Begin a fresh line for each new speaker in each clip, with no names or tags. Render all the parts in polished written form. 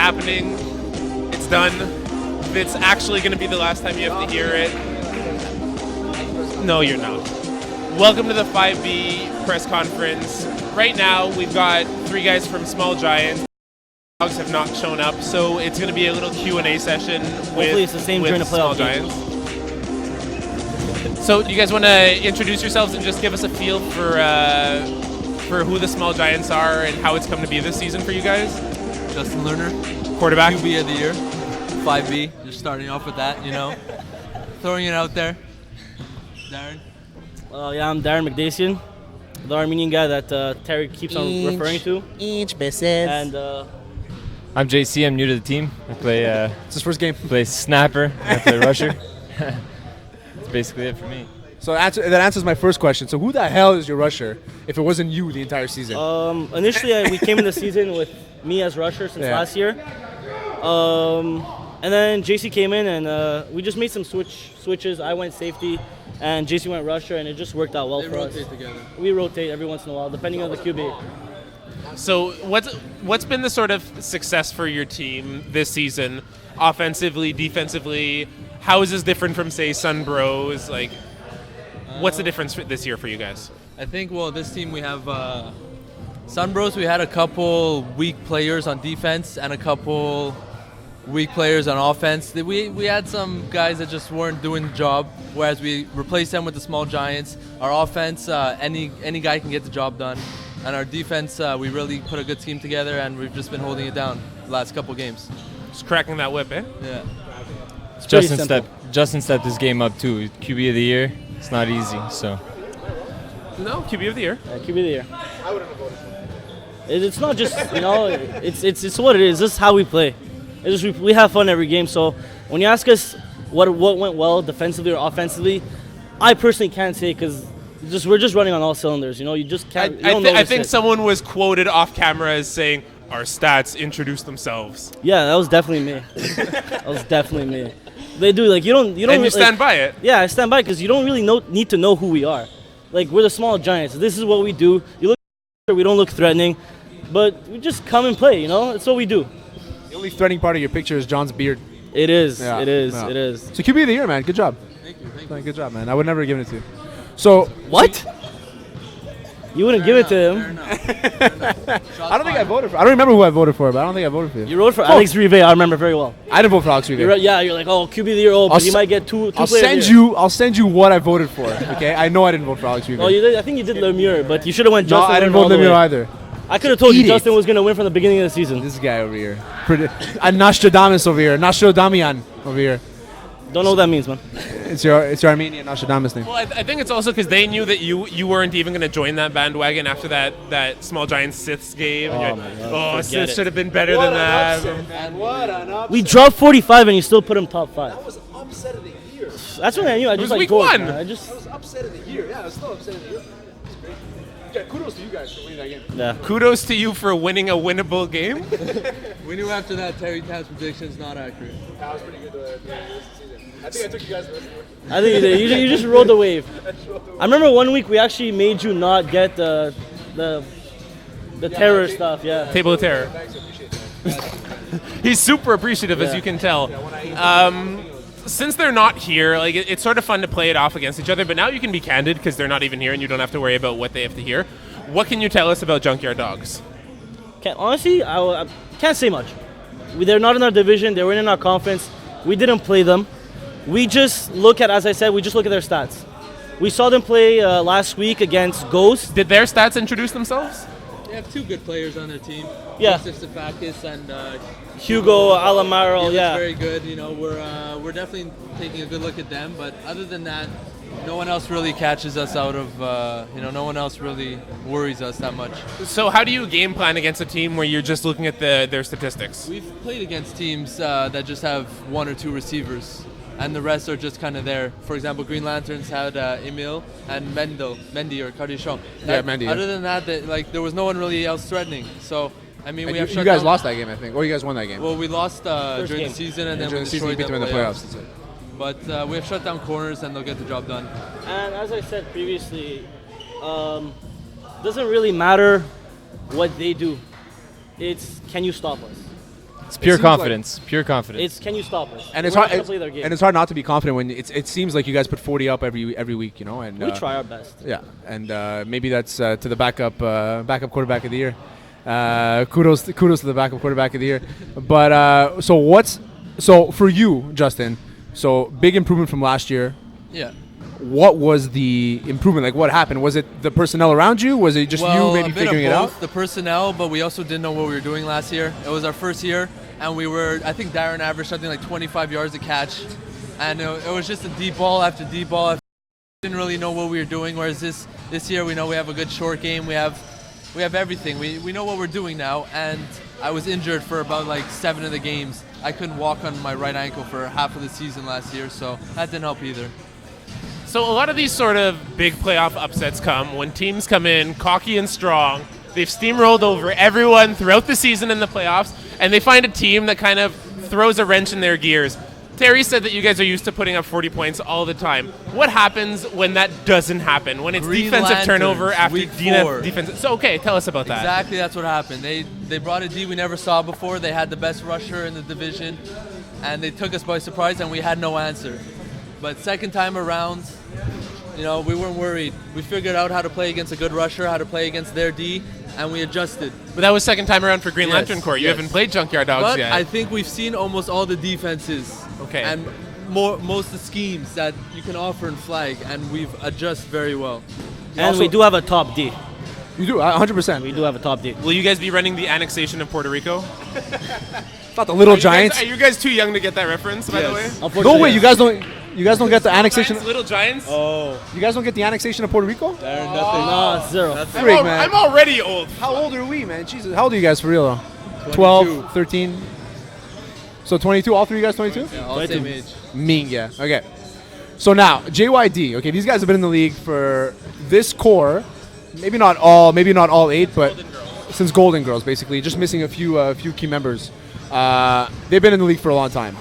happening. It's done. It's actually going to be the last time you have to hear it. No, you're not. Welcome to the 5B press conference. Right now, we've got 3 guys from Small Giants. Dogs have not shown up, so it's going to be a little Q&A session
Hopefully it's the same during the playoff
Small Giants. So, do you guys want to introduce yourselves and just give us a feel for who the Small Giants are and how it's come to be this season for you guys?
Justin Lerner,
Quarterback.
QB of the year, 5B. Just starting off with that, throwing it out there. Darren.
Yeah, I'm Darren McDacian, the Armenian guy that Terry keeps on referring to.
Each business.
And
I'm JC. I'm new to the team. I play.
It's his first game.
Play snapper. I play rusher. That's basically it for me.
So that answers my first question. So who the hell is your rusher if it wasn't you the entire season?
initially, we came in the season with me as rusher since last year. And then JC came in and we just made some switches. I went safety and JC went rusher, and it just worked out well for us.
They rotate together.
We rotate every once in a while, depending on the QB.
So what's been the sort of success for your team this season, offensively, defensively? How is this different from, say, Sunbros? Like, what's the difference this year for you guys?
I think, this team we have Sunbros. We had a couple weak players on defense and a couple weak players on offense. We had some guys that just weren't doing the job, whereas we replaced them with the Small Giants. Our offense, any guy can get the job done. And our defense, we really put a good team together, and we've just been holding it down the last couple games.
Just cracking that whip, eh?
Yeah.
Justin stepped his game up too. QB of the year. It's not easy. So.
No, QB of the year.
QB of the year. I wouldn't have voted for him. It's not just, it's what it is. This is how we play. It's just we have fun every game. So when you ask us what went well defensively or offensively, I personally can't say because we're just running on all cylinders. You just can't.
I think someone was quoted off camera as saying, "Our stats introduce themselves."
Yeah, that was definitely me. That was definitely me. They do you don't.
And you stand by it.
Yeah, I stand by because you don't really need to know who we are. Like, we're the Small Giants. This is what we do. You look, we don't look threatening, but we just come and play. It's what we do.
The only threatening part of your picture is John's beard.
It is.
Yeah,
It is.
yeah.
It is.
So QB of the year, man. Good job.
Thank you.
Good job, man. I would never have given it to you. So
What? You wouldn't give it to him.
I don't think I voted for. I don't remember who I voted for, but I don't think I voted for you.
You wrote for Alex Rive. I remember very well.
I didn't vote for Alex Rive.
You're like, oh, QB of the year. Oh, but you might get two
I'll
players
send
here.
I'll send you what I voted for. Okay, I know I didn't vote for Alex Rive.
Oh, you did. I think you did Lemieux, but you should have went
No,
Justin.
I didn't
Lerner all
vote
the
Lemieux
way.
either.
I could have told you
Eat it.
Justin was gonna win from the beginning of the season.
This guy over here, a Nostradamus over here, Nostradamus over here.
Don't know what that means, man.
It's your Armenian Nostradamus name.
Well, I think it's also because they knew that you weren't even going to join that bandwagon after that Small Giants Siths game. And you're
my
like,
God,
oh,
forget
Siths
it.
should have been better than that.
We dropped 45 and you still put him top 5.
That was upset of the year.
That's what I knew. I just
was week
voted,
1.
man.
That was upset of the year. Yeah, it was still upset of the year. It's great. Yeah, kudos to you guys for winning that game.
Yeah.
Kudos to you for winning a winnable game.
We knew after that Terry Tan's prediction's not accurate.
That was pretty good this season. I think I took you guys the rest of the way.
I think you did. You just rode the wave. I remember one week we actually made you not get the terror stuff. Yeah.
Table of Terror.
Thanks, I appreciate that.
He's super appreciative, as
Yeah.
you can tell. Since they're not here, like it's sort of fun to play it off against each other. But now you can be candid because they're not even here, and you don't have to worry about what they have to hear. What can you tell us about Junkyard Dogs?
Honestly, I can't say much. They're not in our division. They were in our conference. We didn't play them. We just look at, as I said, we just look at their stats. We saw them play last week against Ghost.
Did their stats introduce themselves?
They have 2 good players on their team.
Yeah.
Joseph Stefakis and
Hugo Alamaro,
looks
yeah.
very good. We're definitely taking a good look at them. But other than that, no one else really catches us out of. No one else really worries us that much.
So how do you game plan against a team where you're just looking at their statistics?
We've played against teams that just have 1 or 2 receivers, and the rest are just kind of there. For example, Green Lanterns had Emil and Mendy or Cardichon.
Yeah, Mendy, yeah.
Other than that, there was no one really else threatening. So, I mean, we have
You
shut
guys
down-
lost that game, I think. Or you guys won that game.
Well, we lost during
game.
the season, and then
during
we
the season, you
destroyed
beat them in the playoffs. That's it.
But we have shut down corners, and they'll get the job done.
And as I said previously, doesn't really matter what they do. It's, can you stop us?
It's pure
seems like-
confidence. Pure confidence.
It's can you stop us?
And it's
We're
hard.
not gonna play their game.
And it's hard not to be confident when it seems like you guys put 40 up every week, you know. And
we try our best.
Yeah, and maybe that's to the backup quarterback of the year. Kudos to the backup quarterback of the year. But so for you, Justin? So big improvement from last year.
Yeah.
What was the improvement? Like, what happened? Was it the personnel around you? Was it just
Well,
you maybe
a bit
figuring
of
it
both,
out?
the personnel, but we also didn't know what we were doing last year. It was our first year, and I think Darren averaged something like 25 yards a catch, and it was just a deep ball after deep ball. Didn't really know what we were doing. Whereas this year, we know we have a good short game. We have everything. We know what we're doing now. And I was injured for about like 7 of the games. I couldn't walk on my right ankle for half of the season last year, so that didn't help either.
So a lot of these sort of big playoff upsets come when teams come in cocky and strong. They've steamrolled over everyone throughout the season in the playoffs, and they find a team that kind of throws a wrench in their gears. Terry said that you guys are used to putting up 40 points all the time. What happens when that doesn't happen? When it's
Green
defensive
Lanterns,
turnover after
week 4.
defense? So okay, tell us about that.
Exactly, that's what happened. They brought a D we never saw before. They had the best rusher in the division, and they took us by surprise, and we had no answer. But second time around, we weren't worried. We figured out how to play against a good rusher, how to play against their D, and we adjusted.
But that was second time around for Green
Yes,
Lantern Corps. You
yes.
haven't played Junkyard Dogs
But
yet.
I think we've seen almost all the defenses.
Okay.
And most of the schemes that you can offer in flag, and we've adjusted very well.
And we do have a top D.
You do 100%.
We do have a top D.
Will you guys be running the annexation of Puerto Rico?
Not the Little Giants.
Are you guys too young to get that reference, by the way?
No way, you guys don't get the annexation.
Little Giants?
Oh,
You guys don't get the annexation of Puerto Rico?
Darren,
No, it's 0.
Frig, man.
I'm already old.
How old are we, man? Jesus, how old are you guys for real though? 12, 13. So 22. All three of you guys 22?
Yeah, all same age.
Mean, yeah. Okay. So now JYD. Okay, these guys have been in the league for this core. Maybe not all 8, but since Golden Girls, basically, just missing a few key members. They've been in the league for a long time,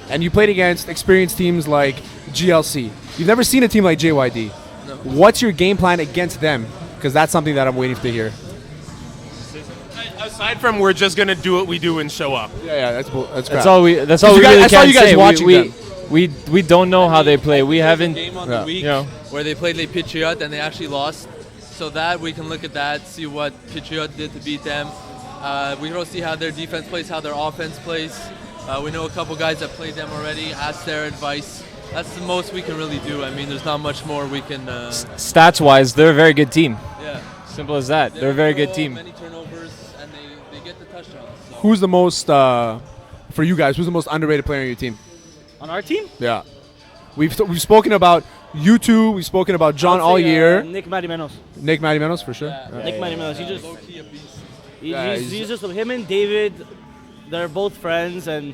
and you played against experienced teams like GLC. You've never seen a team like JYD.
No.
What's your game plan against them? Because that's something that I'm waiting to hear.
Aside from we're just gonna do what we do and show up.
Yeah, that's crap.
That's all we. That's
Because
all we
you guys-
really
I saw
can
you guys
say.
watching them.
We don't know how they play. We haven't.
Game on
Yeah.
the week
You know.
where they played Les Patriots and they actually lost. So that we can look at that, see what Patriots did to beat them. We don't see how their defense plays, how their offense plays. We know a couple guys that played them already. Ask their advice. That's the most we can really do. I mean, there's not much more we can.
Stats-wise, they're a very good team.
Yeah.
Simple as that. They're a very good team.
Many turnovers and they get the touchdowns. So.
Who's the most for you guys? Who's the most underrated player on your team?
On our team?
Yeah, we've spoken about you two. We've spoken about John
I'd
all
say,
year.
Nick Matimenos.
Nick Matimenos for sure.
Yeah.
Nick Matimenos. He just
Low-key a beast.
Yeah,
he's just him and David. They're both friends, and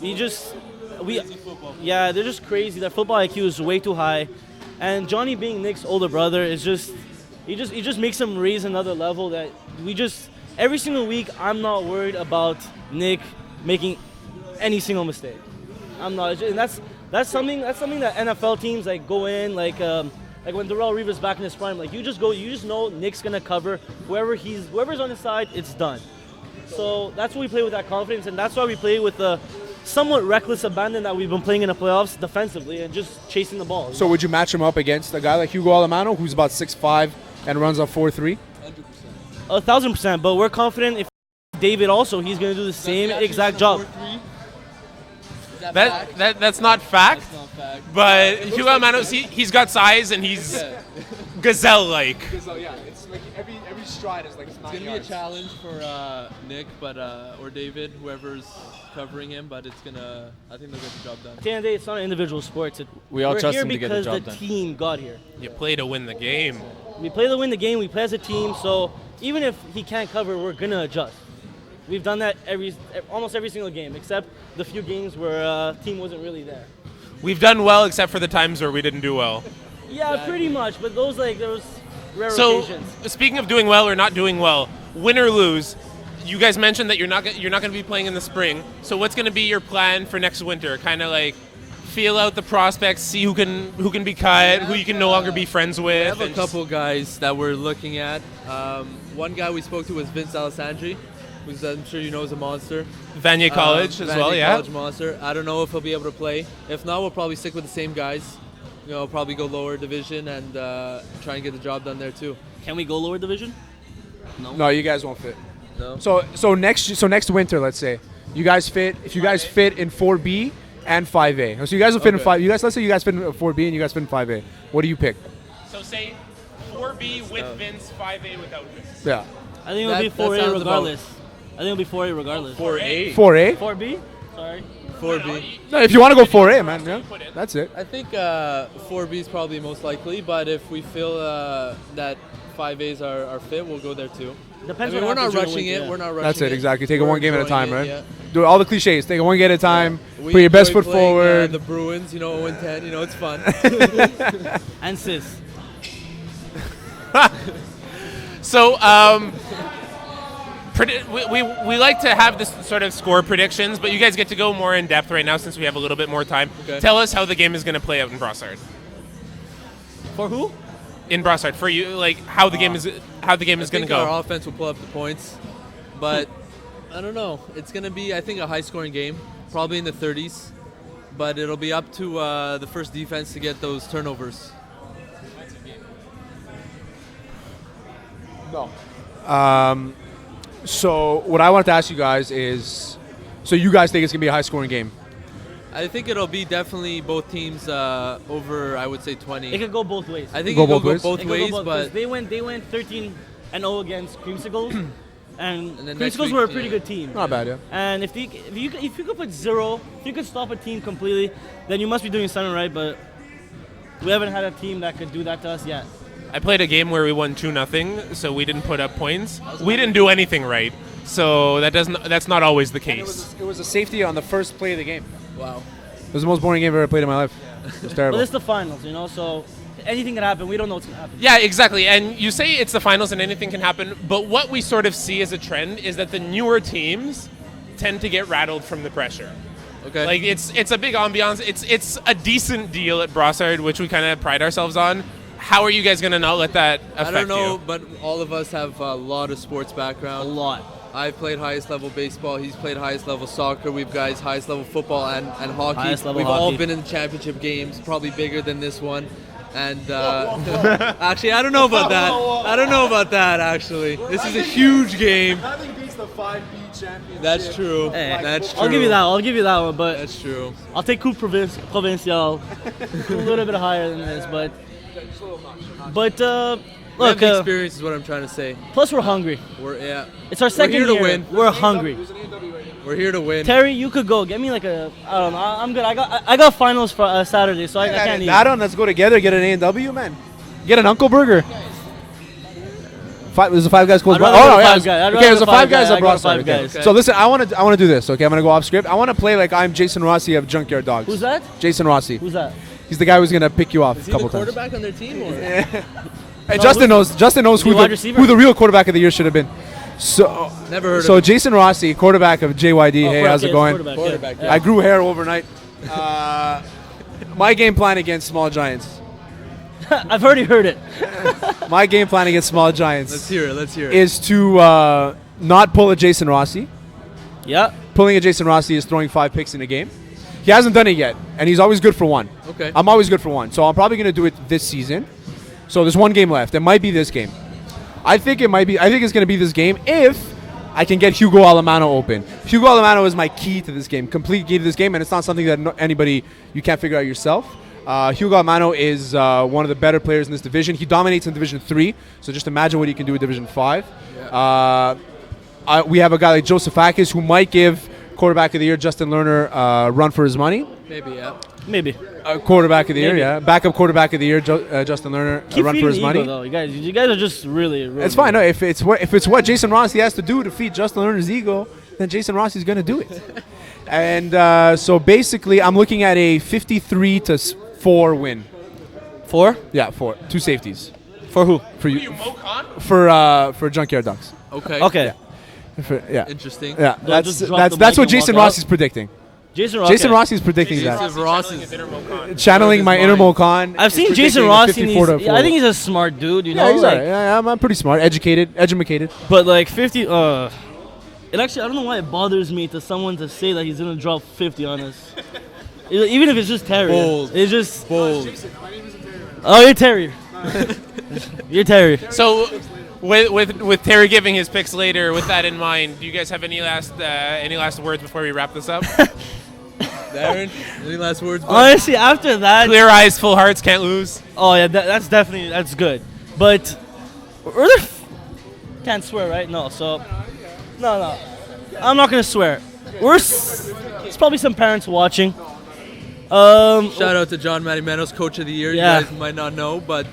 yeah, they're just crazy. Their football IQ is way too high, and Johnny being Nick's older brother is just he just makes him raise another level. That every single week I'm not worried about Nick making any single mistake. I'm not, and that's something that NFL teams like go in like when Darrell Reeves back in his prime, like you just know Nick's gonna cover whoever's on his side, it's done. So that's why we play with that confidence, and that's why we play with the somewhat reckless abandon that we've been playing in the playoffs defensively and just chasing the ball.
So would you match him up against a guy like Hugo Alemano, who's about 6'5" and runs a 4.3?
1,000%, but we're confident if David also, he's gonna do the same exact job.
That's not fact.
That's not fact.
But Hugo Manos, he's got size and he's gazelle-like.
Yeah, it's like every stride is like
It's gonna be a challenge for Nick, or David, whoever's covering him. But I think they'll get the job done.
At the end of the day, it's not an individual sport.
We all
We're
trust
here
him to get the
because
job done.
team got here.
You play to win the game.
We play to win the game. We play as a team. So even if he can't cover, we're gonna adjust. We've done that almost every single game, except the few games where team wasn't really there.
We've done well except for the times where we didn't do well.
Yeah, pretty much. But there was rare
So,
occasions.
speaking of doing well or not doing well, win or lose, you guys mentioned that you're not going to be playing in the spring. So what's going to be your plan for next winter? Kind of like feel out the prospects, see who can be cut, who you can no longer be friends with.
We have a
and just-
couple guys that we're looking at. One guy we spoke to was Vince Alessandri. who's I'm sure you know is a monster.
Vanier College as
Vanier
well, yeah.
College monster. I don't know if he'll be able to play. If not, we'll probably stick with the same guys. You know, probably go lower division and try and get the job done there too.
Can we go lower division?
No, you guys won't fit.
No.
So next winter, let's say you guys fit. If you guys fit in 4B and 5A, so you guys will fit in
Okay.
5. You guys, let's say you guys fit in 4B and you guys fit in 5A. What do you pick?
So say 4B with Vince, 5A without Vince.
Yeah,
I think it'll be
That
4A
sounds
regardless. I think it'll be 4A regardless.
4A.
4A.
4B? Sorry.
4B.
No, if you want to go 4A, man, yeah, that's it.
I think 4B is probably most likely, but if we feel that 5As are fit, we'll go there too.
Depends
I mean,
on
we're
what
not
happens during the
rushing
winter,
it.
yeah.
We're not rushing
That's it,
it.
exactly. Take it
We're
one game at a
enjoying
time,
it,
right?
yeah.
Do all the cliches. Take it one game at a time.
We
Put your best
enjoy
foot
playing,
forward.
the Bruins, 0-10, it's fun.
And sis.
So, we like to have this sort of score predictions, but you guys get to go more in depth right now since we have a little bit more time.
Okay.
Tell us how the game is going to play out in Brossard.
For who?
In Brossard, for you, like how the game is going to
I think
go.
our offense will pull up the points, but I don't know. It's going to be, I think, a high-scoring game, probably in the 30s, but it'll be up to the first defense to get those turnovers.
So what I wanted to ask you guys is, so you guys think it's gonna be a high-scoring game?
I think it'll be definitely both teams over, I would say, 20.
It could go both ways.
I think
Go
it will
both ways?
go both
It could
ways,
go both-
but
'cause they went 13-0 against Creamsicles, and
And then next
Creamsicles
week,
were a pretty
yeah.
good team.
Not bad, yeah.
And if you could put 0, if you could stop a team completely, then you must be doing something right. But we haven't had a team that could do that to us yet.
I played a game where we won 2-0, so we didn't put up points. We didn't do anything right, so that's not always the case.
It was a safety on the first play of the game.
wow.
It was the most boring game I've ever played in my life. It was
But
terrible.
it's the finals, so anything can happen. We don't know what's gonna happen.
Yeah, exactly. And you say it's the finals and anything can happen, but what we sort of see as a trend is that the newer teams tend to get rattled from the pressure.
Okay.
Like it's a big ambiance. It's a decent deal at Brossard, which we kind of pride ourselves on. How are you guys gonna not let that affect
I don't know,
you?
but all of us have a lot of sports
A
background.
lot.
I've played highest level baseball. He's played highest level soccer. We've guys highest level football and hockey.
Highest level
We've all
hockey.
been in the championship games, probably bigger than this one. And actually, I don't know about that. I don't know about that. Actually, this is a huge game.
Nothing beats the 5B championship.
That's true.
Hey,
That's true.
I'll give you that. I'll give you that one. But
That's true.
I'll take Coupe Provincial a little bit higher than this. But
We have
look,
the experience is what I'm trying to say.
plus we're hungry.
We're
It's our second
here to
year.
win.
We're hungry.
We're here to win.
Terry, you could go. Get me like a. I don't know. I'm good. I got finals for Saturday, so I can't eat.
Adam, let's go together. Get an A&W, man. Get an Uncle Burger. There's a Five Guys close
I'd
by.
rather go
Oh, yeah.
Five Guys. I'd
Okay,
rather
there's
go
a Five
Five
Guys
Guys.
at
I go
Brossard.
Five
Okay.
Guys.
So listen, I want to do this. Okay, I'm gonna go off script. I want to play like I'm Jason Rossi of Junkyard Dogs.
Who's that?
Jason Rossi.
Who's that?
He's the guy who's gonna pick you off
Is
a
he the
couple times.
quarterback on their team? Or?
Hey, Justin knows. Justin knows
he
who
a wide receiver?
who the real quarterback of the year should have been. So
Never heard
So
of him.
Jason Rossi, quarterback of JYD. Hey, how's it going?
Quarterback, yeah.
I grew hair overnight. My game plan against Small Giants.
I've already heard it.
My game plan against Small Giants
Let's hear it. Let's hear it.
is to not pull a Jason Rossi.
Yeah.
Pulling a Jason Rossi is throwing 5 picks in a game. He hasn't done it yet, and he's always good for 1.
Okay.
I'm always good for 1, so I'm probably going to do it this season. So there's 1 game left. It might be this game. I think it's going to be this game if I can get Hugo Alamano open. Hugo Alamano is my key to this game, complete key to this game, and it's not something that you can't figure out yourself. Hugo Alamano is one of the better players in this division. He dominates in Division 3, so just imagine what he can do in Division 5. We have a guy like Josephakis who might give quarterback of the year Justin Lerner a run for his money.
Maybe, yeah.
Maybe.
Quarterback of the year,
Maybe.
yeah. Backup quarterback of the year, Justin Lerner, a
Keep
run
feeding
for his
the
money.
ego, though. You guys are just really.
It's fine. No, if it's what Jason Rossi has to do to feed Justin Lerner's ego, then Jason Rossi's going to do it. And so basically, I'm looking at a 53-4 win.
4
Yeah, 4. 2 safeties
for who?
for
You
you
Mocan?
for Junkyard Ducks.
Okay.
Okay.
Yeah,
Interesting.
yeah.
Don't just drop the
That's
mic
what
and
Jason
walk out.
Rossi's predicting.
Jason Rossi.
Jason Rossi's predicting
Jason
that.
Ross
Channeling
is-
his inner Mocan.
Channeling my inner Mocan.
I've seen
is
Jason
predicting a
Rossi. And
54 to
I think he's a smart dude. You know,
yeah, he's
like,
alright. Yeah, I'm pretty smart, educated.
but like 50. It actually, I don't know why it bothers me to someone to say that he's gonna drop 50 on us. Even if it's just Terry.
Bold.
It's just.
Bold.
Oh, you're Terry. You're Terry.
So, with Terry giving his picks later, with that in mind, do you guys have any last words before we wrap this up?
Darren, any last words? bud?
Honestly, after that.
Clear eyes, full hearts, can't lose.
Oh yeah, that's definitely good. But we're the can't swear, right? No, so no, I'm not gonna swear. It's probably some parents watching.
Shout out to John Matimanos, Coach of the Year.
Yeah.
You guys might not know, but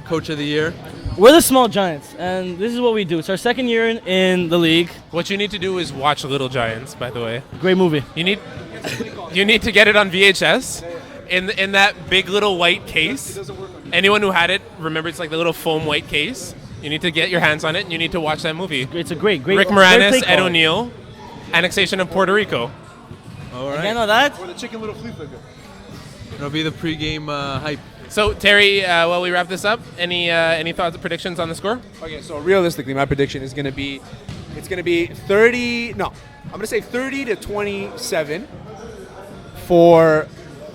Coach of the Year.
We're the Small Giants, and this is what we do. It's our second year in the league.
What you need to do is watch Little Giants. By the way,
Great movie.
you need to get it on VHS in that big little white case. Anyone who had it, remember it's like the little foam white case. You need to get your hands on it, and you need to watch that movie.
It's a great.
Rick
great
Moranis,
play
Ed
call.
O'Neill, annexation of Puerto Rico.
All
You
right.
know that?
Or the chicken little flea flicker.
It'll be the pregame hype.
So Terry, while we wrap this up, any thoughts or predictions on the score?
Okay, so realistically, my prediction is going to be, it's going to be 30. No, I'm going to say 30 to 27. For,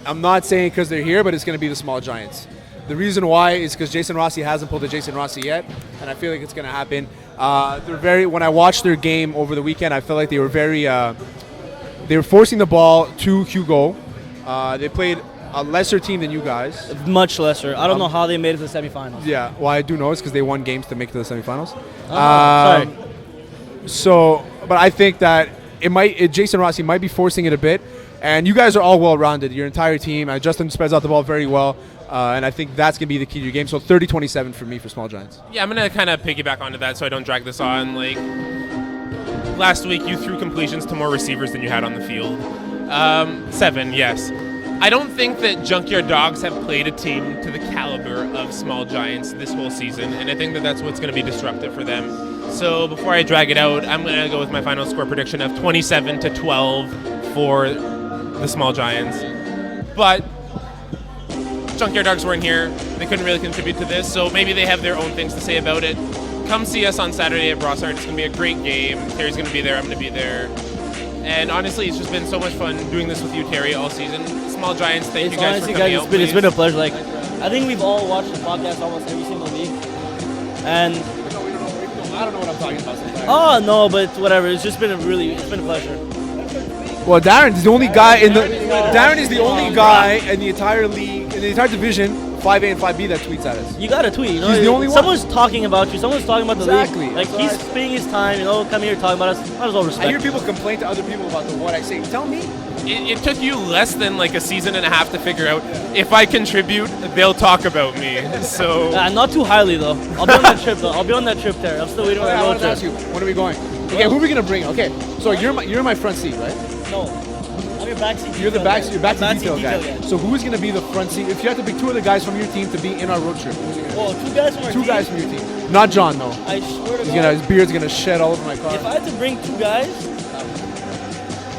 I'm not saying because they're here, but it's going to be the Small Giants. The reason why is because Jason Rossi hasn't pulled a Jason Rossi yet, and I feel like it's going to happen. They're very. When I watched their game over the weekend, I felt like they were very. They were forcing the ball to Hugo. They played a lesser team than you guys.
Much lesser. I don't know how they made it to the semifinals.
Yeah, well, I do know it's because they won games to make it to the semifinals.
Sorry.
So, but I think that Jason Rossi might be forcing it a bit, and you guys are all well-rounded. Your entire team. Justin spreads out the ball very well, and I think that's going to be the key to your game. So 30-27 for me for Small Giants.
Yeah, I'm gonna kind of piggyback onto that so I don't drag this on. Like last week, you threw completions to more receivers than you had on the field. 7, yes. I don't think that Junkyard Dogs have played a team to the caliber of Small Giants this whole season, and I think that that's what's going to be disruptive for them. So before I drag it out, I'm going to go with my final score prediction of 27-12 for the Small Giants. But Junkyard Dogs weren't here. They couldn't really contribute to this, so maybe they have their own things to say about it. Come see us on Saturday at Brossard. It's going to be a great game. Terry's going to be there. I'm going to be there. And honestly, it's just been so much fun doing this with you, Terry, all season. Small Giants, thank you guys for coming out.
It's been a pleasure. Like, I think we've all watched the podcast almost every single week, and
I don't know what I'm talking about sometimes.
oh no, but whatever. It's been a pleasure.
Well, Darren is the only guy in the. Darren is the only guy in the entire league, in the entire division, 5A and 5B, that tweets at us.
You got to tweet. You know,
He's the only one.
someone's talking about you. Someone's talking about the
Exactly.
league. Like he's spending his time. You know, come here talking about us. Might as well respect.
I hear people complain to other people about what I say. Tell me.
It took you less than like a season and a half to figure out if I contribute, they'll talk about me. So
Not too highly though. I'll be on that trip though. I'll be on that trip there. I'm still waiting on
I
that
want
road
to ask
trip.
you, when are we going? Okay, who are we gonna bring? Okay, so you're my front seat, right?
No, I'm your backseat.
You're the back. You're backseat
Backseat
detail guy. So who's gonna be the front seat? If you had to pick 2 of the guys from your team to be in our road trip, who's it gonna
Whoa, 2 guys from our
be? 2
team?
guys from your team. Not John, though.
I swear to
He's
God.
his beard's gonna shed all over my car.
If I had to bring 2 guys,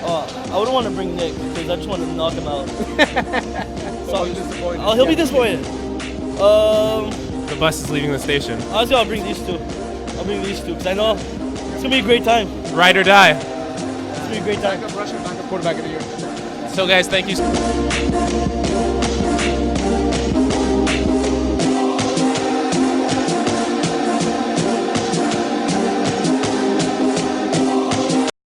I wouldn't want to bring Nick because I just want to knock him out. So, he'll be disappointed.
the bus is leaving the station.
Honestly, I'll bring these 2. I'll bring these 2 because I know it's gonna be a great time.
Ride or die.
It's gonna be a great time.
Backup rusher, backup quarterback of the year.
So guys, thank you.